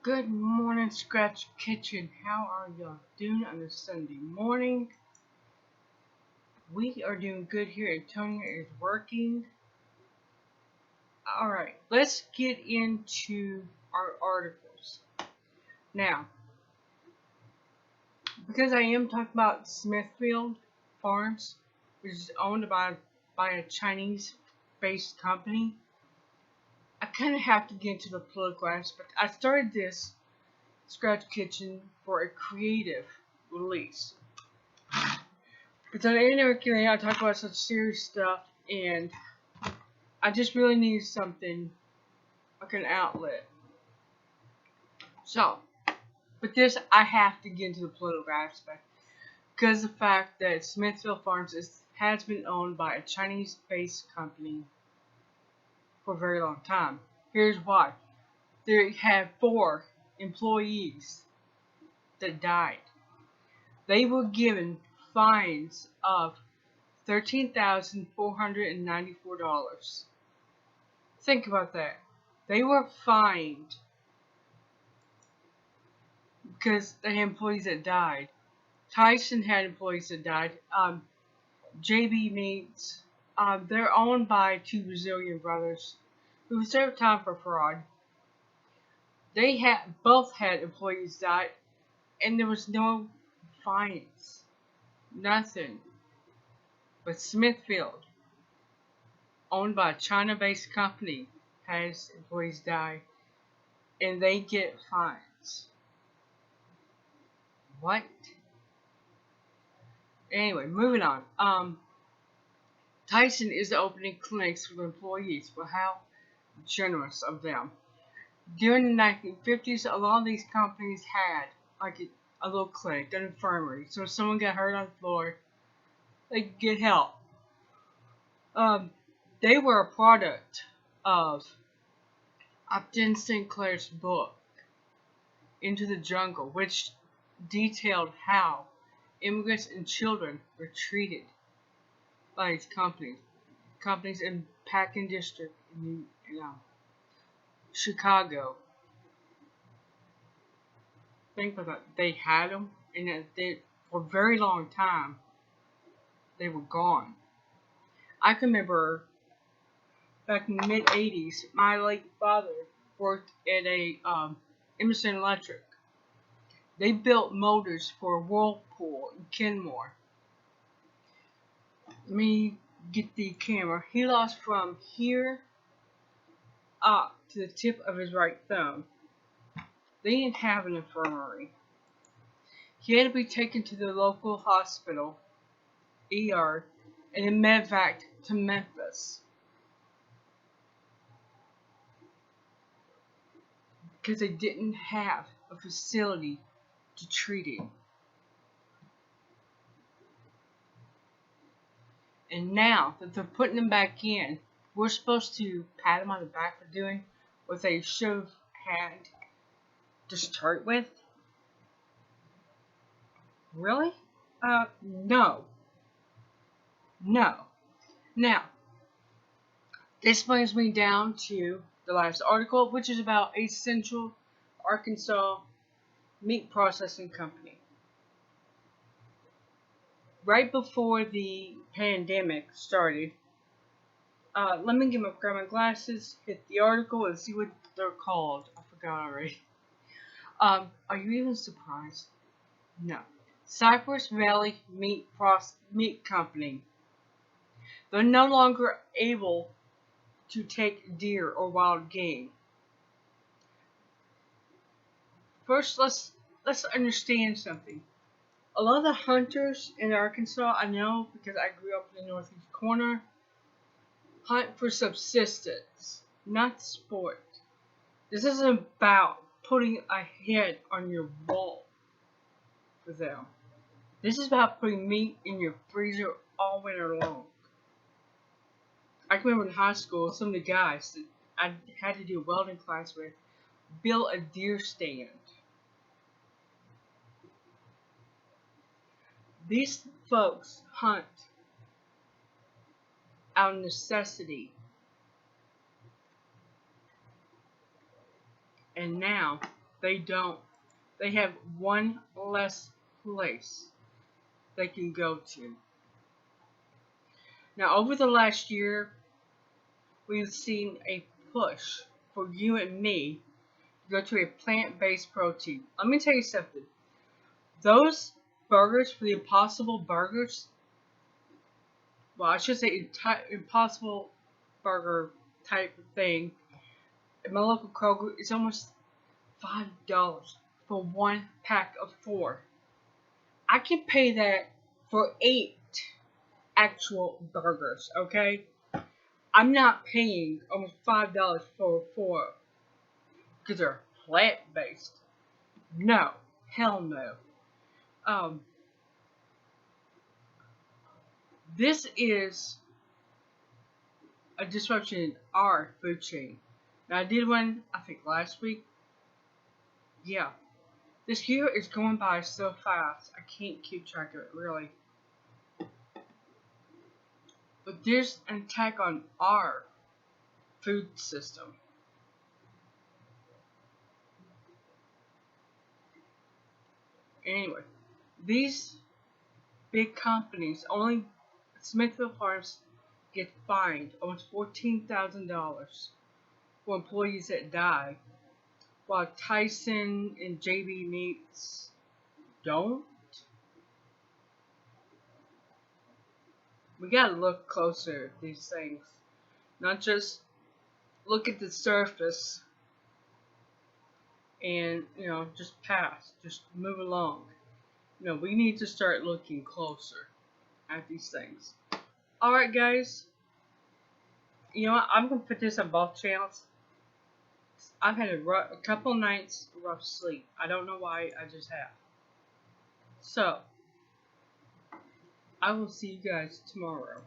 Good morning, Scratch Kitchen. How are y'all doing on this Sunday morning? We are doing good here. Antonia is working. Alright, let's get into our articles. Now, because I am talking about Smithfield Farms, which is owned by a Chinese-based company, I kind of have to get into the political aspect. I started this Scratch Kitchen for a creative release. Because on the internet, I talk about such serious stuff, and I just really need something like an outlet. So, with this, I have to get into the political aspect. Because of the fact that Smithfield Farms has been owned by a Chinese-based company for a very long time. Here's why. They had 4 employees that died. They were given fines of $13,494. Think about that. They were fined because they had employees that died. Tyson had employees that died. JB Meats, they're owned by 2 Brazilian brothers who served time for fraud. They both had employees die, and there was no fines. Nothing. But Smithfield, owned by a China-based company, has employees die, and they get fines. What? Anyway, moving on. Tyson is opening clinics for employees. Well, how generous of them. During the 1950s, a lot of these companies had like a little clinic, an infirmary. So if someone got hurt on the floor, they could get help. They were a product of Upton Sinclair's book, Into the Jungle, which detailed how immigrants and children were treated by these companies in Packing District in Chicago. Think about that. They had them, and for a very long time, they were gone. I can remember back in the mid-'80s, my late father worked at a Emerson Electric. They built motors for Whirlpool in Kenmore. Let me get the camera. He lost from here up to the tip of his right thumb. They didn't have an infirmary. He had to be taken to the local hospital, ER, and then medevaced to Memphis. Because they didn't have a facility to treat him. And now that they're putting him back in, we're supposed to pat him on the back for doing what they should have had to start with? Really? No. No. Now, this brings me down to the last article, which is about a Central Arkansas meat processing company. Right before the pandemic started, let me grab my glasses, hit the article, and see what they're called. I forgot already. Are you even surprised? No. Cypress Valley Meat Company. They're no longer able to take deer or wild game. First, let's understand something. A lot of the hunters in Arkansas, I know because I grew up in the northeast corner, hunt for subsistence, not sport. This isn't about putting a head on your wall for them. This is about putting meat in your freezer all winter long. I can remember in high school, some of the guys that I had to do a welding class with built a deer stand. These folks hunt out of necessity. And now They don't. They have one less place they can go to. Now, over the last year, we've seen a push for you and me to go to a plant-based protein. Let me tell you something. Those burgers, for the Impossible Burgers, well, I should say Impossible Burger type of thing, at my local Kroger, is almost $5 for one pack of 4. I can pay that for 8 actual burgers, okay? I'm not paying almost $5 for 4 because they're plant-based. No. Hell no. Um, this is a disruption in our food chain. Now, I did one, I think, last week. Yeah. This year is going by so fast, I can't keep track of it, really. But there's an attack on our food system. Anyway, these big companies, only Smithfield Farms get fined almost $14,000 for employees that die, while Tyson and JB Meats don't. We gotta look closer at these things, not just look at the surface and, just pass, just move along. We need to start looking closer at these things. Alright, guys. You know what? I'm going to put this on both channels. I've had a couple nights rough sleep. I don't know why, I just have. So, I will see you guys tomorrow.